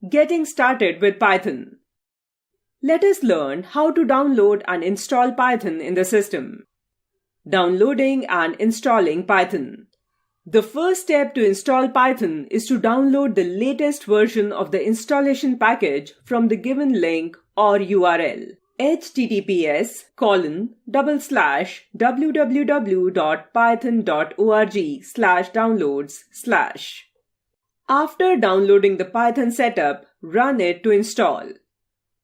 Getting started with Python. Let us learn how to download and install Python in the system. Downloading and installing Python. The first step to install Python is to download the latest version of the installation package from the given link or URL https://www.python.org/downloads/. After downloading the Python setup, run it to install.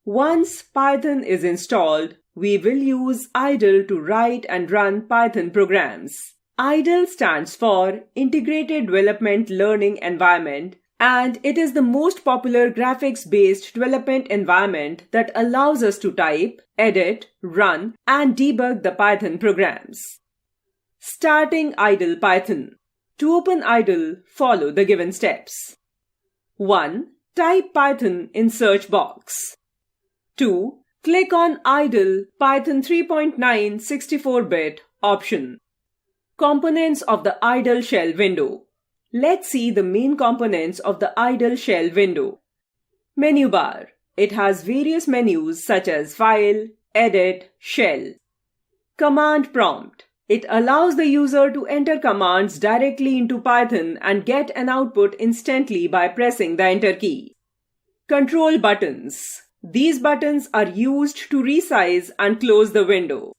Once Python is installed, we will use idle to write and run Python programs. IDLE stands for Integrated Development Learning Environment, and it is the most popular graphics-based development environment that allows us to type, edit, run, and debug the Python programs. Starting idle Python. To open idle, follow the given steps. 1. Type Python in search box. 2. Click on idle Python 3.9 64-bit option. Components of the idle shell window. Let's see the main components of the idle shell window. Menu bar. It has various menus such as File, Edit, Shell. Command prompt. It allows the user to enter commands directly into Python and get an output instantly by pressing the Enter key. Control buttons. These buttons are used to resize and close the window.